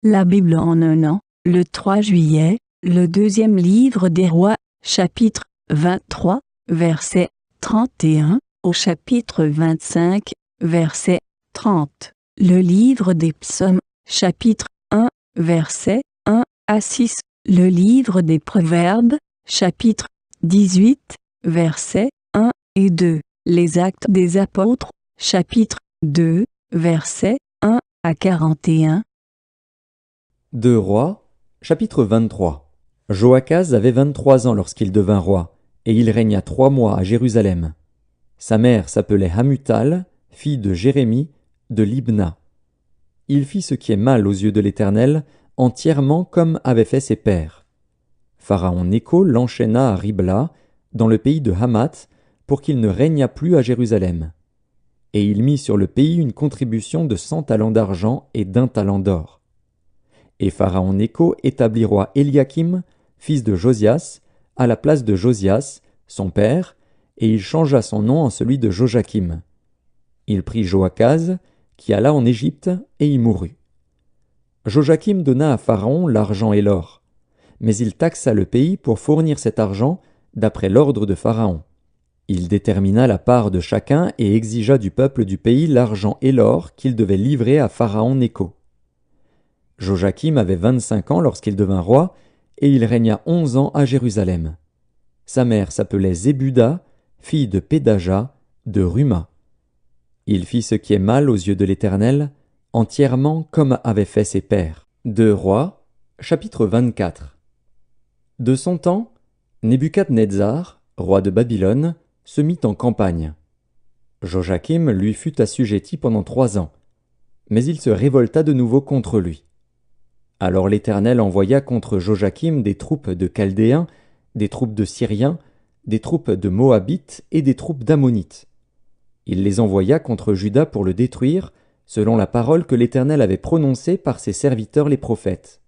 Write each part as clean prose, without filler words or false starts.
La Bible en un an, le 3 juillet, le deuxième livre des Rois, chapitre 23, verset 31, au chapitre 25, verset 30. Le livre des Psaumes, chapitre 1, verset 1 à 6. Le livre des Proverbes, chapitre 18, versets 1 et 2. Les Actes des Apôtres, chapitre 2, versets 1 à 41. 2 Rois, chapitre 23. Joachaz avait 23 ans lorsqu'il devint roi, et il régna 3 mois à Jérusalem. Sa mère s'appelait Hamutal, fille de Jérémie, de Libna. Il fit ce qui est mal aux yeux de l'Éternel, entièrement comme avaient fait ses pères. Pharaon Nécho l'enchaîna à Ribla, dans le pays de Hamath, pour qu'il ne régnât plus à Jérusalem. Et il mit sur le pays une contribution de 100 talents d'argent et d'1 talent d'or. Et Pharaon Nécho établit roi Éliakim, fils de Josias, à la place de Josias, son père, et il changea son nom en celui de Joachim. Il prit Joachaz, qui alla en Égypte, et y mourut. Joachim donna à Pharaon l'argent et l'or, mais il taxa le pays pour fournir cet argent d'après l'ordre de Pharaon. Il détermina la part de chacun et exigea du peuple du pays l'argent et l'or qu'il devait livrer à Pharaon Nécho. Joachim avait 25 ans lorsqu'il devint roi, et il régna 11 ans à Jérusalem. Sa mère s'appelait Zébuda, fille de Pédaja, de Ruma. Il fit ce qui est mal aux yeux de l'Éternel, entièrement comme avaient fait ses pères. 2 Rois, chapitre 24. De son temps, Nebuchadnezzar, roi de Babylone, se mit en campagne. Joachim lui fut assujetti pendant 3 ans, mais il se révolta de nouveau contre lui. Alors l'Éternel envoya contre Joachim des troupes de Chaldéens, des troupes de Syriens, des troupes de Moabites et des troupes d'Ammonites. Il les envoya contre Juda pour le détruire, selon la parole que l'Éternel avait prononcée par ses serviteurs les prophètes.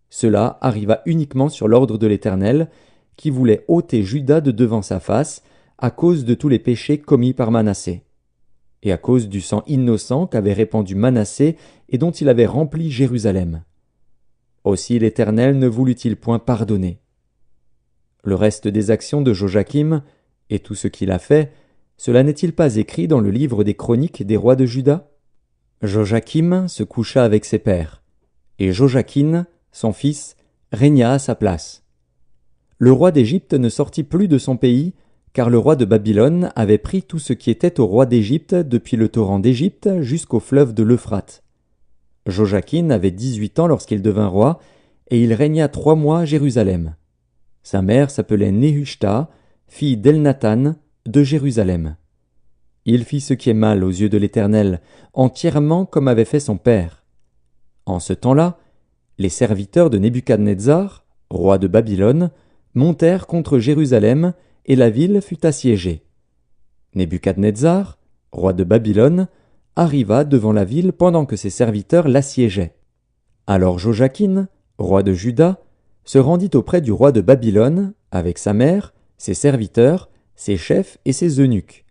Cela arriva uniquement sur l'ordre de l'Éternel, qui voulait ôter Juda de devant sa face, à cause de tous les péchés commis par Manassé, et à cause du sang innocent qu'avait répandu Manassé et dont il avait rempli Jérusalem. Aussi l'Éternel ne voulut-il point pardonner. Le reste des actions de Joachim, et tout ce qu'il a fait, cela n'est-il pas écrit dans le livre des chroniques des rois de Juda? Joachim se coucha avec ses pères, et Joachim, son fils, régna à sa place. Le roi d'Égypte ne sortit plus de son pays, car le roi de Babylone avait pris tout ce qui était au roi d'Égypte depuis le torrent d'Égypte jusqu'au fleuve de l'Euphrate. Joachim avait 18 ans lorsqu'il devint roi, et il régna 3 mois à Jérusalem. Sa mère s'appelait Nehushta, fille d'Elnathan, de Jérusalem. Il fit ce qui est mal aux yeux de l'Éternel, entièrement comme avait fait son père. En ce temps-là, les serviteurs de Nebuchadnezzar, roi de Babylone, montèrent contre Jérusalem, et la ville fut assiégée. Nebuchadnezzar, roi de Babylone, arriva devant la ville pendant que ses serviteurs l'assiégeaient. Alors Joachim, roi de Juda, se rendit auprès du roi de Babylone, avec sa mère, ses serviteurs, ses chefs et ses eunuques.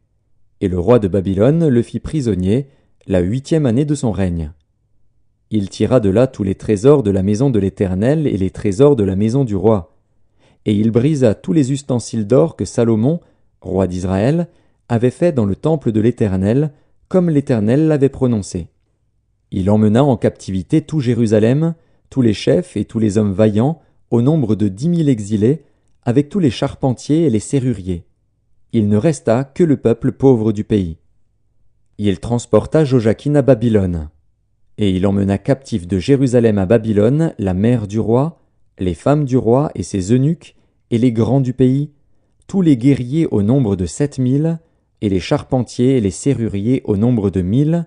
Et le roi de Babylone le fit prisonnier, la 8e année de son règne. Il tira de là tous les trésors de la maison de l'Éternel et les trésors de la maison du roi. Et il brisa tous les ustensiles d'or que Salomon, roi d'Israël, avait fait dans le temple de l'Éternel, comme l'Éternel l'avait prononcé. Il emmena en captivité tout Jérusalem, tous les chefs et tous les hommes vaillants, au nombre de 10 000 exilés, avec tous les charpentiers et les serruriers. Il ne resta que le peuple pauvre du pays. Il transporta Joachim à Babylone. Et il emmena captif de Jérusalem à Babylone la mère du roi, les femmes du roi et ses eunuques, et les grands du pays, tous les guerriers au nombre de 7 000, et les charpentiers et les serruriers au nombre de 1 000,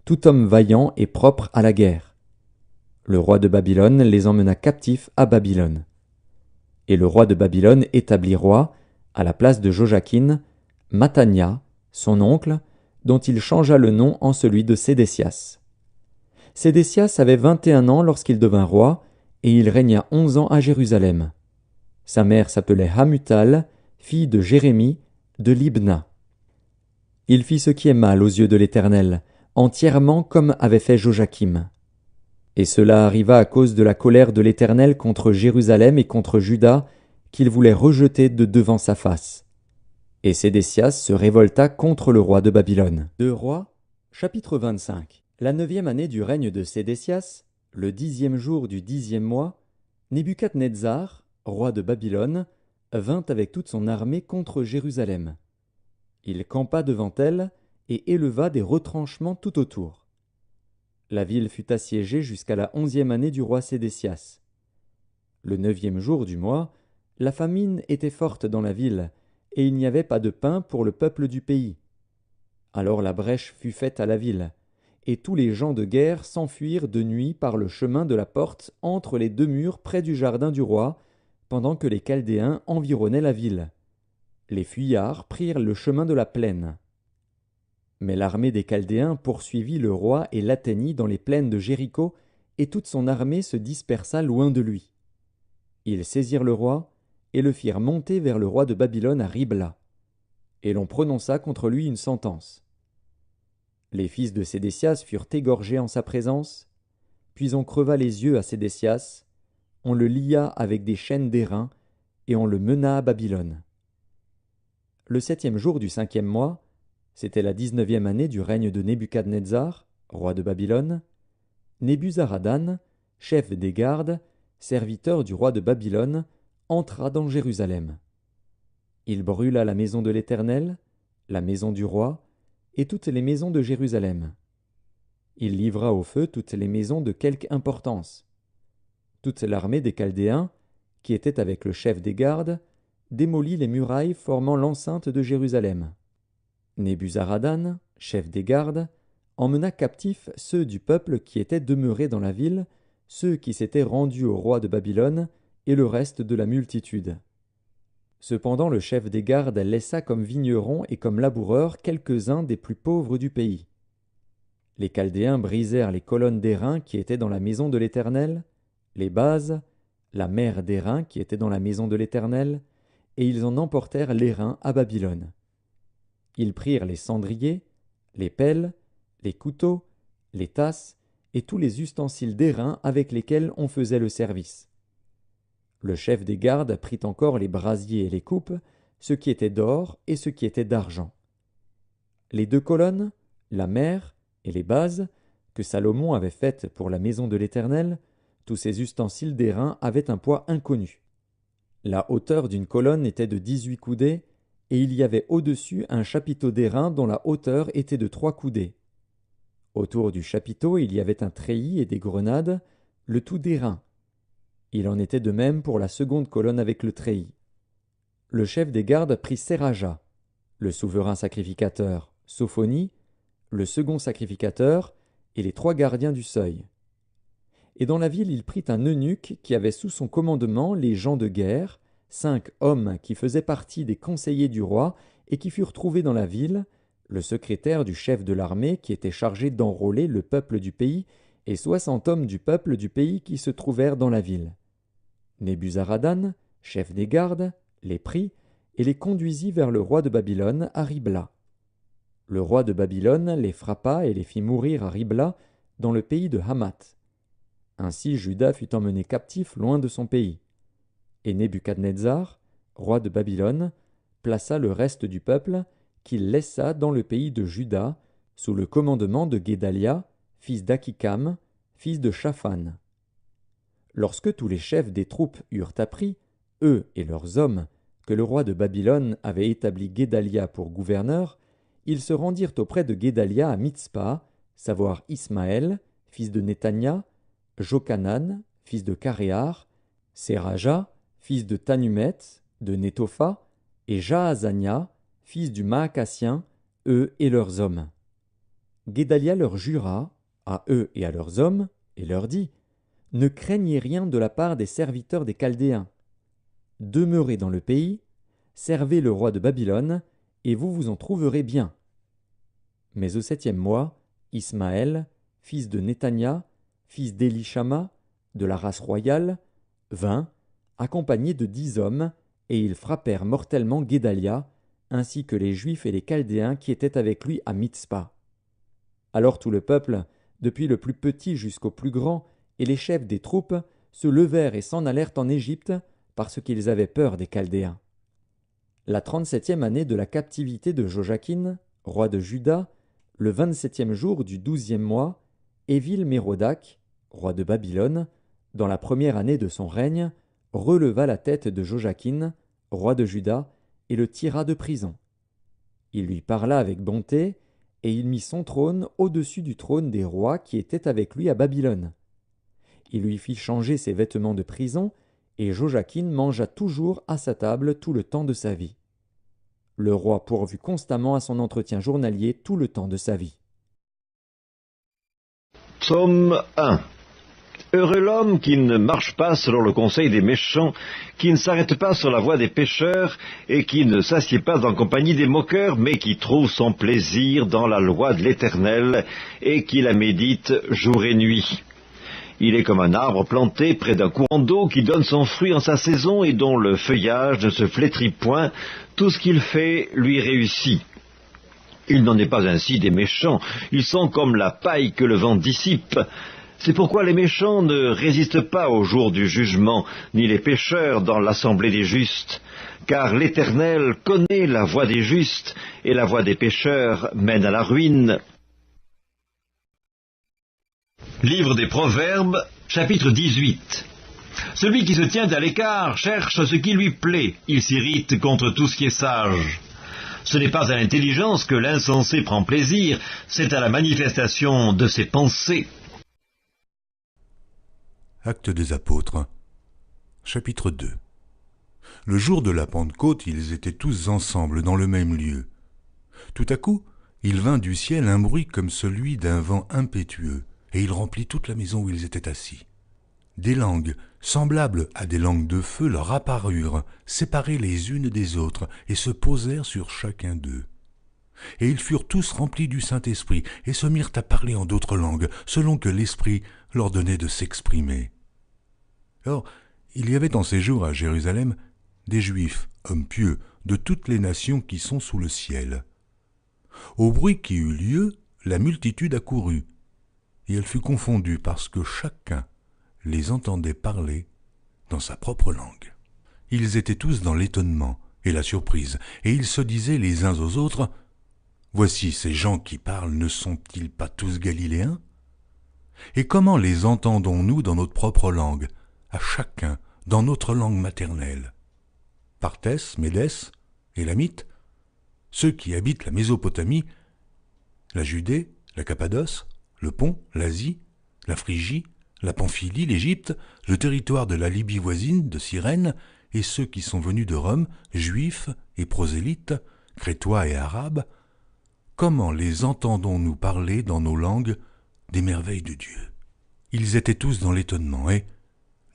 tout homme vaillant et propre à la guerre. Le roi de Babylone les emmena captifs à Babylone. Et le roi de Babylone établit roi, à la place de Joachim, Mathania, son oncle, dont il changea le nom en celui de Sédécias. Sédécias avait 21 ans lorsqu'il devint roi, et il régna 11 ans à Jérusalem. Sa mère s'appelait Hamutal, fille de Jérémie, de Libna. Il fit ce qui est mal aux yeux de l'Éternel, entièrement comme avait fait Joachim. Et cela arriva à cause de la colère de l'Éternel contre Jérusalem et contre Juda, qu'il voulait rejeter de devant sa face. Et Sédécias se révolta contre le roi de Babylone. 2 Rois, chapitre 25. La 9e année du règne de Sédécias, le 10e jour du 10e mois, Nebuchadnezzar, roi de Babylone, vint avec toute son armée contre Jérusalem. Il campa devant elle et éleva des retranchements tout autour. La ville fut assiégée jusqu'à la 11e année du roi Sédécias. Le 9e jour du mois, la famine était forte dans la ville, et il n'y avait pas de pain pour le peuple du pays. Alors la brèche fut faite à la ville, et tous les gens de guerre s'enfuirent de nuit par le chemin de la porte entre les 2 murs près du jardin du roi, pendant que les Chaldéens environnaient la ville. Les fuyards prirent le chemin de la plaine. Mais l'armée des Chaldéens poursuivit le roi et l'atteignit dans les plaines de Jéricho, et toute son armée se dispersa loin de lui. Ils saisirent le roi, et le firent monter vers le roi de Babylone à Ribla. Et l'on prononça contre lui une sentence. Les fils de Sédécias furent égorgés en sa présence, puis on creva les yeux à Sédécias, on le lia avec des chaînes d'airain, et on le mena à Babylone. Le 7e jour du 5e mois, c'était la 19e année du règne de Nebuchadnezzar, roi de Babylone, Nebuzaradan, chef des gardes, serviteur du roi de Babylone, entra dans Jérusalem. Il brûla la maison de l'Éternel, la maison du roi, et toutes les maisons de Jérusalem. Il livra au feu toutes les maisons de quelque importance. Toute l'armée des Chaldéens, qui était avec le chef des gardes, démolit les murailles formant l'enceinte de Jérusalem. Nebuzaradan, chef des gardes, emmena captifs ceux du peuple qui étaient demeurés dans la ville, ceux qui s'étaient rendus au roi de Babylone, et le reste de la multitude. Cependant le chef des gardes laissa comme vignerons et comme laboureurs quelques-uns des plus pauvres du pays. Les Chaldéens brisèrent les colonnes d'airain qui étaient dans la maison de l'Éternel, les bases, la mer d'airain qui était dans la maison de l'Éternel, et ils en emportèrent l'airain à Babylone. Ils prirent les cendriers, les pelles, les couteaux, les tasses et tous les ustensiles d'airain avec lesquels on faisait le service. Le chef des gardes prit encore les brasiers et les coupes, ce qui était d'or et ce qui était d'argent. Les 2 colonnes, la mer et les bases, que Salomon avait faites pour la maison de l'Éternel, tous ces ustensiles d'airain avaient un poids inconnu. La hauteur d'une colonne était de 18 coudées, et il y avait au-dessus un chapiteau d'airain dont la hauteur était de 3 coudées. Autour du chapiteau il y avait un treillis et des grenades, le tout d'airain. Il en était de même pour la seconde colonne avec le treillis. Le chef des gardes prit Séraja, le souverain sacrificateur, Sophonie, le second sacrificateur, et les 3 gardiens du seuil. Et dans la ville il prit un eunuque qui avait sous son commandement les gens de guerre, 5 hommes qui faisaient partie des conseillers du roi et qui furent trouvés dans la ville, le secrétaire du chef de l'armée qui était chargé d'enrôler le peuple du pays, et 60 hommes du peuple du pays qui se trouvèrent dans la ville. Nebuzaradan, chef des gardes, les prit et les conduisit vers le roi de Babylone à Ribla. Le roi de Babylone les frappa et les fit mourir à Ribla, dans le pays de Hamath. Ainsi Juda fut emmené captif loin de son pays. Et Nebuchadnezzar, roi de Babylone, plaça le reste du peuple qu'il laissa dans le pays de Juda, sous le commandement de Guédalia, fils d'Akikam, fils de Shaphan. Lorsque tous les chefs des troupes eurent appris, eux et leurs hommes, que le roi de Babylone avait établi Guédalia pour gouverneur, ils se rendirent auprès de Guédalia à Mitzpa, savoir Ismaël, fils de Netania, Jochanan, fils de Caréar, Séraja, fils de Tanumet, de Netopha, et Jaazania, fils du Maacassien, eux et leurs hommes. Guédalia leur jura, à eux et à leurs hommes, et leur dit : Ne craignez rien de la part des serviteurs des Chaldéens. Demeurez dans le pays, servez le roi de Babylone, et vous vous en trouverez bien. Mais au 7e mois, Ismaël, fils de Netania, fils d'Élishama, de la race royale, vint, accompagné de 10 hommes, et ils frappèrent mortellement Guédalia, ainsi que les Juifs et les Chaldéens qui étaient avec lui à Mitzpa. Alors tout le peuple, depuis le plus petit jusqu'au plus grand, et les chefs des troupes se levèrent et s'en allèrent en Égypte, parce qu'ils avaient peur des Chaldéens. La 37e année de la captivité de Joachim, roi de Juda, le 27e jour du 12e mois, Évil-Mérodach, roi de Babylone, dans la première année de son règne, releva la tête de Joachim, roi de Juda, et le tira de prison. Il lui parla avec bonté, et il mit son trône au-dessus du trône des rois qui étaient avec lui à Babylone. Il lui fit changer ses vêtements de prison, et Joachim mangea toujours à sa table tout le temps de sa vie. Le roi pourvut constamment à son entretien journalier tout le temps de sa vie. Psaume 1. Heureux l'homme qui ne marche pas selon le conseil des méchants, qui ne s'arrête pas sur la voie des pécheurs, et qui ne s'assied pas en compagnie des moqueurs, mais qui trouve son plaisir dans la loi de l'Éternel, et qui la médite jour et nuit. Il est comme un arbre planté près d'un courant d'eau qui donne son fruit en sa saison et dont le feuillage ne se flétrit point. Tout ce qu'il fait lui réussit. Il n'en est pas ainsi des méchants. Ils sont comme la paille que le vent dissipe. C'est pourquoi les méchants ne résistent pas au jour du jugement, ni les pécheurs dans l'assemblée des justes. Car l'Éternel connaît la voie des justes, et la voie des pécheurs mène à la ruine. Livre des Proverbes, chapitre 18. Celui qui se tient à l'écart cherche ce qui lui plaît, il s'irrite contre tout ce qui est sage. Ce n'est pas à l'intelligence que l'insensé prend plaisir, c'est à la manifestation de ses pensées. Actes des Apôtres, chapitre 2. Le jour de la Pentecôte, ils étaient tous ensemble dans le même lieu. Tout à coup, il vint du ciel un bruit comme celui d'un vent impétueux, et il remplit toute la maison où ils étaient assis. Des langues, semblables à des langues de feu, leur apparurent, séparées les unes des autres, et se posèrent sur chacun d'eux. Et ils furent tous remplis du Saint-Esprit, et se mirent à parler en d'autres langues, selon que l'Esprit leur donnait de s'exprimer. Or, il y avait en ces jours à Jérusalem des Juifs, hommes pieux, de toutes les nations qui sont sous le ciel. Au bruit qui eut lieu, la multitude accourut, et elle fut confondue parce que chacun les entendait parler dans sa propre langue. Ils étaient tous dans l'étonnement et la surprise, et ils se disaient les uns aux autres, « Voici ces gens qui parlent, ne sont-ils pas tous galiléens? Et comment les entendons-nous dans notre propre langue, à chacun dans notre langue maternelle? Partès, Médès, Élamites, ceux qui habitent la Mésopotamie, la Judée, la Cappadoce, le Pont, l'Asie, la Phrygie, la Pamphylie, l'Égypte, le territoire de la Libye voisine, de Cyrène, et ceux qui sont venus de Rome, juifs et prosélytes, crétois et arabes, comment les entendons-nous parler dans nos langues des merveilles de Dieu? Ils étaient tous dans l'étonnement, et,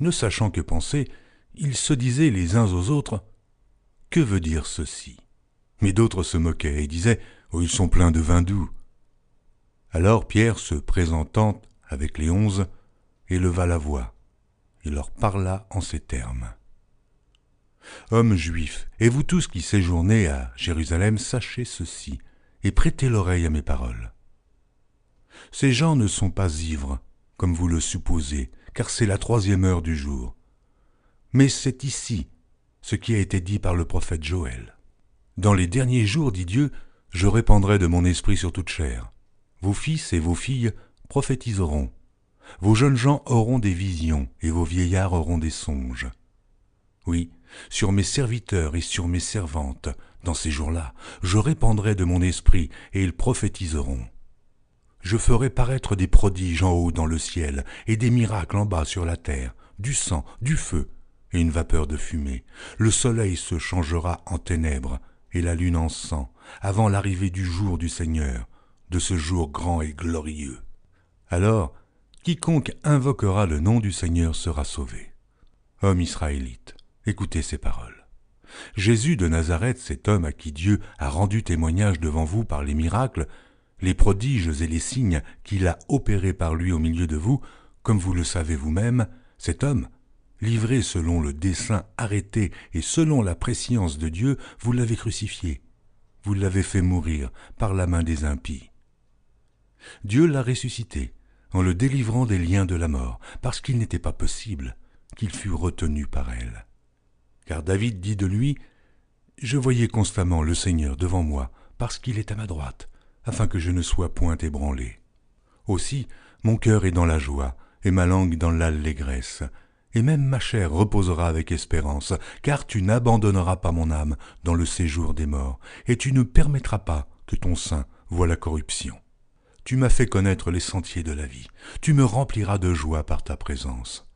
ne sachant que penser, ils se disaient les uns aux autres, « Que veut dire ceci ?» Mais d'autres se moquaient et disaient, « Oh, ils sont pleins de vin doux. » Alors Pierre, se présentant avec les 11, éleva la voix et leur parla en ces termes. « Hommes juifs, et vous tous qui séjournez à Jérusalem, sachez ceci, et prêtez l'oreille à mes paroles. Ces gens ne sont pas ivres, comme vous le supposez, car c'est la 3e heure du jour. Mais c'est ici ce qui a été dit par le prophète Joël. Dans les derniers jours, dit Dieu, je répandrai de mon esprit sur toute chair. Vos fils et vos filles prophétiseront. Vos jeunes gens auront des visions, et vos vieillards auront des songes. Oui, sur mes serviteurs et sur mes servantes, dans ces jours-là, je répandrai de mon esprit, et ils prophétiseront. Je ferai paraître des prodiges en haut dans le ciel, et des miracles en bas sur la terre, du sang, du feu, et une vapeur de fumée. Le soleil se changera en ténèbres, et la lune en sang, avant l'arrivée du jour du Seigneur, de ce jour grand et glorieux. Alors, quiconque invoquera le nom du Seigneur sera sauvé. Hommes israélites, écoutez ces paroles. Jésus de Nazareth, cet homme à qui Dieu a rendu témoignage devant vous par les miracles, les prodiges et les signes qu'il a opérés par lui au milieu de vous, comme vous le savez vous-même, cet homme, livré selon le dessein arrêté et selon la prescience de Dieu, vous l'avez crucifié. Vous l'avez fait mourir par la main des impies. Dieu l'a ressuscité. en le délivrant des liens de la mort, parce qu'il n'était pas possible qu'il fût retenu par elle. Car David dit de lui, « Je voyais constamment le Seigneur devant moi, parce qu'il est à ma droite, afin que je ne sois point ébranlé. Aussi, mon cœur est dans la joie, et ma langue dans l'allégresse, et même ma chair reposera avec espérance, car tu n'abandonneras pas mon âme dans le séjour des morts, et tu ne permettras pas que ton sein voie la corruption. Tu m'as fait connaître les sentiers de la vie, tu me rempliras de joie par ta présence.